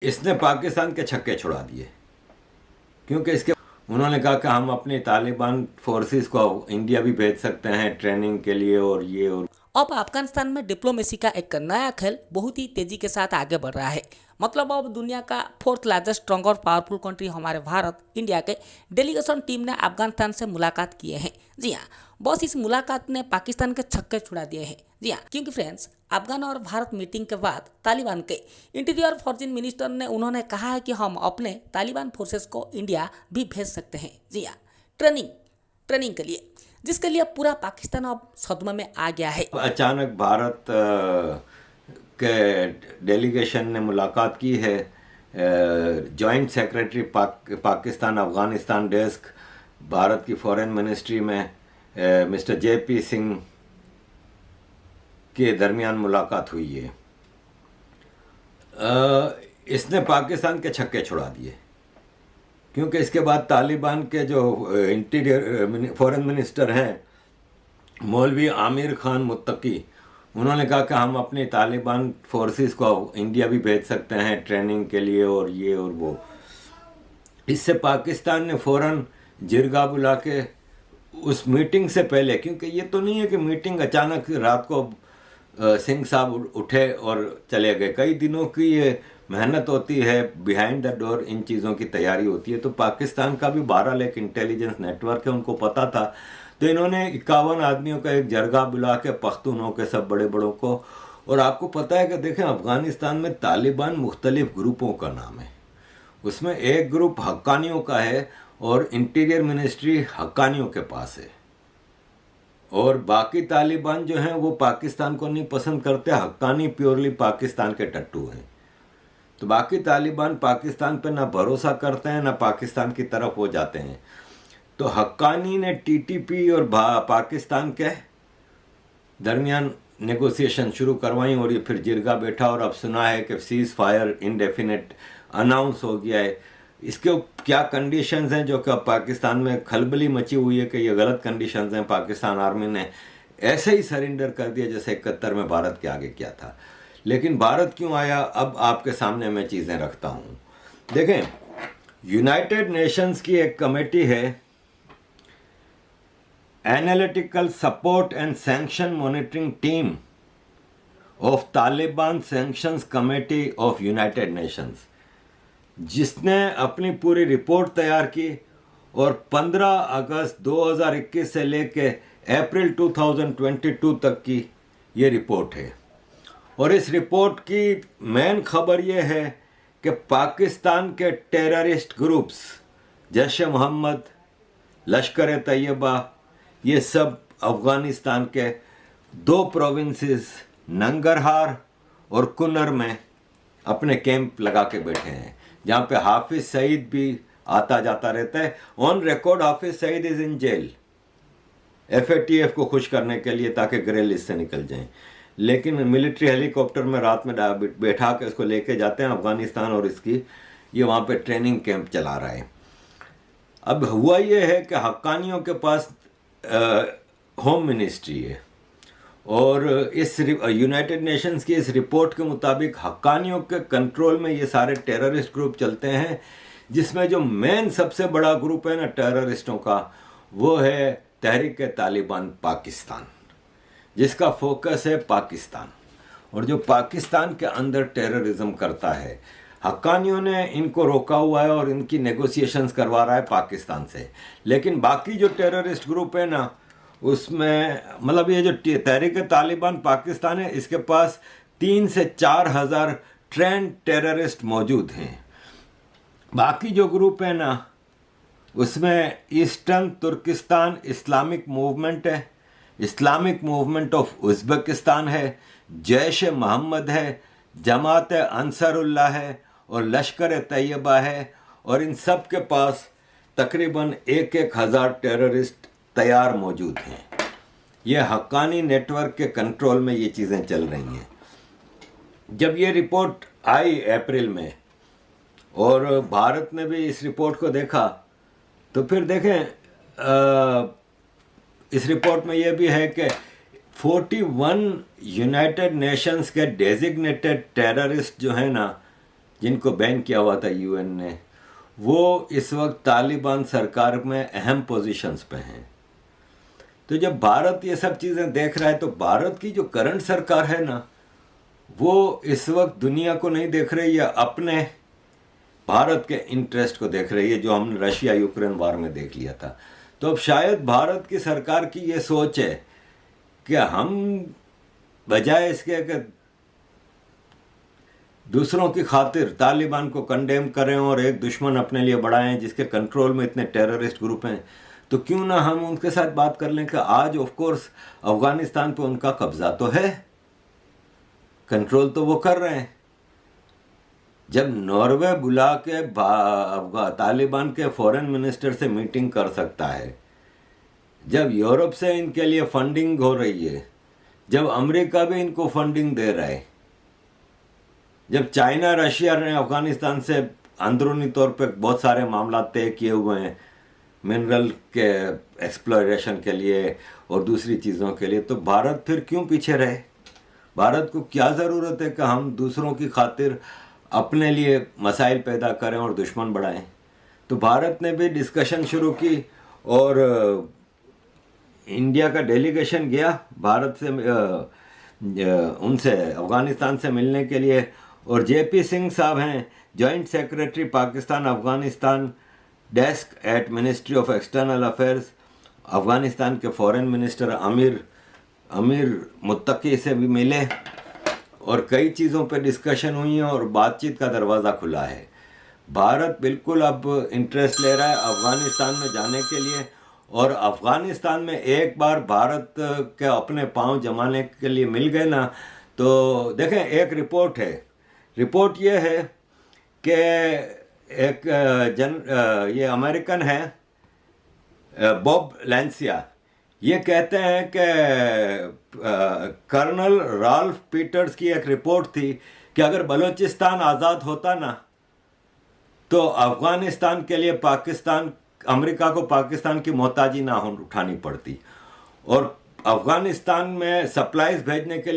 इसने पाकिस्तान के छक्के छुड़ा दिए, क्योंकि इसके उन्होंने कहा कि हम अपने तालिबान फोर्सेस को इंडिया भी भेज सकते हैं ट्रेनिंग के लिए और ये और। अब अफगानिस्तान में डिप्लोमेसी का एक नया खेल बहुत ही तेजी के साथ आगे बढ़ रहा है। मतलब अब दुनिया का फोर्थ लार्जेस्ट स्ट्रॉन्ग और पावरफुल कंट्री हमारे भारत इंडिया के डेलीगेशन टीम ने अफगानिस्तान से मुलाकात किए हैं। जी हाँ, बस इस मुलाकात ने पाकिस्तान के छक्के छुड़ा दिए हैं। जी हाँ, क्योंकि फ्रेंड्स, अफगान और भारत मीटिंग के बाद तालिबान के इंटीरियर फॉरेन मिनिस्टर ने उन्होंने कहा है कि हम अपने तालिबान फोर्सेस को इंडिया भी भेज सकते हैं। जी हाँ, ट्रेनिंग के लिए, जिसके लिए पूरा पाकिस्तान अब सदमे में आ गया है। अचानक भारत के डेलीगेशन ने मुलाकात की है। Joint secretary Pakistan Afghanistan desk Bharat की फॉरेन मिनिस्ट्री में मिस्टर JP सिंह के दरमियान मुलाकात हुई है। इसने पाकिस्तान के छक्के छुड़ा दिए, क्योंकि इसके बाद तालिबान के जो इंटीरियर फॉरेन मिनिस्टर हैं मौलवी आमिर खान मुत्तकी, उन्होंने कहा कि हम अपने तालिबान फोर्सेस को इंडिया भी भेज सकते हैं ट्रेनिंग के लिए और ये और वो। इससे पाकिस्तान ने फ़ौरन जिरगा बुला के उस मीटिंग से पहले, क्योंकि ये तो नहीं है कि मीटिंग अचानक रात को सिंह साहब उठे और चले गए, कई दिनों की ये मेहनत होती है, बिहाइंड द डोर इन चीज़ों की तैयारी होती है। तो पाकिस्तान का भी 12 लाख इंटेलिजेंस नेटवर्क है, उनको पता था। तो इन्होंने 51 आदमियों का एक जरगा बुला के पख्तूनों के सब बड़े बड़ों को, और आपको पता है कि देखें अफ़गानिस्तान में तालिबान मुख्तलिफ ग्रुपों का नाम है। उसमें एक ग्रुप हक्कानियों का है और इंटीरियर मिनिस्ट्री हक्कानियों के पास है, और बाकी तालिबान जो हैं वो पाकिस्तान को नहीं पसंद करते। हक्कानी प्योरली पाकिस्तान के टट्टू हैं। तो बाकी तालिबान पाकिस्तान पर ना भरोसा करते हैं ना पाकिस्तान की तरफ हो जाते हैं। तो हक्कानी ने TTP और पाकिस्तान के दरमियान नेगोशिएशन शुरू करवाई, और ये फिर जिरगा बैठा, और अब सुना है कि सीज़ फायर इंडेफिनेट अनाउंस हो गया है। इसके क्या कंडीशंस हैं, जो कि पाकिस्तान में खलबली मची हुई है कि ये गलत कंडीशंस हैं। पाकिस्तान आर्मी ने ऐसे ही सरेंडर कर दिया जैसे 71 में भारत के आगे किया था। लेकिन भारत क्यों आया, अब आपके सामने मैं चीज़ें रखता हूँ। देखें, यूनाइटेड नेशंस की एक कमेटी है, analytical support and sanction monitoring team of Taliban sanctions committee of United Nations, जिसने अपनी पूरी रिपोर्ट तैयार की, और 15 अगस्त 2021 से लेके अप्रैल 2022 तक की ये रिपोर्ट है। और इस रिपोर्ट की मेन खबर ये है कि पाकिस्तान के टेररिस्ट ग्रुप्स जैश ए मोहम्मद, लश्कर ए तैयबा, ये सब अफ़गानिस्तान के 2 प्रोविंसेस नंगरहार और कुन्नर में अपने कैंप लगा के बैठे हैं, जहाँ पे हाफिज सईद भी आता जाता रहता है। On record Hafiz Saeed is in jail, FATF को खुश करने के लिए, ताकि ग्रे लिस्ट से निकल जाएं। लेकिन मिलिट्री हेलीकॉप्टर में रात में बैठा के उसको लेके जाते हैं अफ़गानिस्तान, और इसकी ये वहाँ पे ट्रेनिंग कैंप चला रहा है। अब हुआ ये है कि हक्कानियों के पास होम मिनिस्ट्री है, और इस यूनाइटेड नेशंस की इस रिपोर्ट के मुताबिक हक्कानियों के कंट्रोल में ये सारे टेररिस्ट ग्रुप चलते हैं, जिसमें जो मेन सबसे बड़ा ग्रुप है ना टेररिस्टों का, वो है तहरीक तालिबान पाकिस्तान, जिसका फोकस है पाकिस्तान, और जो पाकिस्तान के अंदर टेररिज्म करता है। हक्कानियों ने इनको रोका हुआ है और इनकी नेगोशिएशंस करवा रहा है पाकिस्तान से। लेकिन बाकी जो टेररिस्ट ग्रुप है ना, उसमें मतलब ये जो तहरीक तालिबान पाकिस्तान है, इसके पास 3 से 4 हज़ार ट्रेंड टेररिस्ट मौजूद हैं। बाकी जो ग्रुप है ना, उसमें ईस्टर्न तुर्किस्तान इस्लामिक मूवमेंट है, इस्लामिक मूवमेंट ऑफ उज़्बेकिस्तान है, जैश ए मोहम्मद है, जमात अंसारुल्लाह है, और लश्कर ए तैयबा है। और इन सब के पास तकरीबन 1-1 हज़ार टेररिस्ट तैयार मौजूद हैं। ये हक्कानी नेटवर्क के कंट्रोल में ये चीज़ें चल रही हैं। जब ये रिपोर्ट आई अप्रैल में, और भारत ने भी इस रिपोर्ट को देखा, तो फिर देखें इस रिपोर्ट में ये भी है कि 41 यूनाइटेड नेशंस के डेजिग्नेटेड टेररिस्ट जो है ना, जिनको बैन किया हुआ था यूएन ने, वो इस वक्त तालिबान सरकार में अहम पोजीशंस पे हैं। तो जब भारत ये सब चीज़ें देख रहा है, तो भारत की जो करंट सरकार है ना, वो इस वक्त दुनिया को नहीं देख रही है, अपने भारत के इंटरेस्ट को देख रही है, जो हमने रशिया यूक्रेन वार में देख लिया था। तो अब शायद भारत की सरकार की ये सोच है कि हम बजाय इसके कि दूसरों की खातिर तालिबान को कंडेम करें और एक दुश्मन अपने लिए बढ़ाएं जिसके कंट्रोल में इतने टेररिस्ट ग्रुप हैं, तो क्यों ना हम उनके साथ बात कर लें कि आज ऑफ कोर्स अफगानिस्तान पे उनका कब्जा तो है, कंट्रोल तो वो कर रहे हैं। जब नॉर्वे बुला के तालिबान के फॉरेन मिनिस्टर से मीटिंग कर सकता है, जब यूरोप से इनके लिए फंडिंग हो रही है, जब अमेरिका भी इनको फंडिंग दे रहा है, जब चाइना रशिया ने अफगानिस्तान से अंदरूनी तौर पे बहुत सारे मामला तय किए हुए हैं मिनरल के एक्सप्लोरेशन के लिए और दूसरी चीज़ों के लिए, तो भारत फिर क्यों पीछे रहे? भारत को क्या ज़रूरत है कि हम दूसरों की खातिर अपने लिए मसाइल पैदा करें और दुश्मन बढ़ाएं? तो भारत ने भी डिस्कशन शुरू की और इंडिया का डेलीगेशन गया भारत से उनसे अफ़गानिस्तान से मिलने के लिए। और जेपी सिंह साहब हैं joint secretary Pakistan Afghanistan desk at ministry of external affairs. Afghanistan के फॉरेन मिनिस्टर अमीर मुत्तकी से भी मिले और कई चीज़ों पे डिस्कशन हुई है और बातचीत का दरवाज़ा खुला है। भारत बिल्कुल अब इंटरेस्ट ले रहा है अफ़गानिस्तान में जाने के लिए, और अफ़गानिस्तान में एक बार भारत के अपने पांव जमाने के लिए मिल गए ना, तो देखें एक रिपोर्ट ये है कि एक ये अमेरिकन है बॉब लैंसिया, ये कहते हैं कि कर्नल राल्फ पीटर्स की एक रिपोर्ट थी कि अगर बलूचिस्तान आज़ाद होता ना, तो अफ़गानिस्तान के लिए अमेरिका को पाकिस्तान की मोहताजी ना उठानी पड़ती, और अफ़गानिस्तान में सप्लाईज भेजने के लिए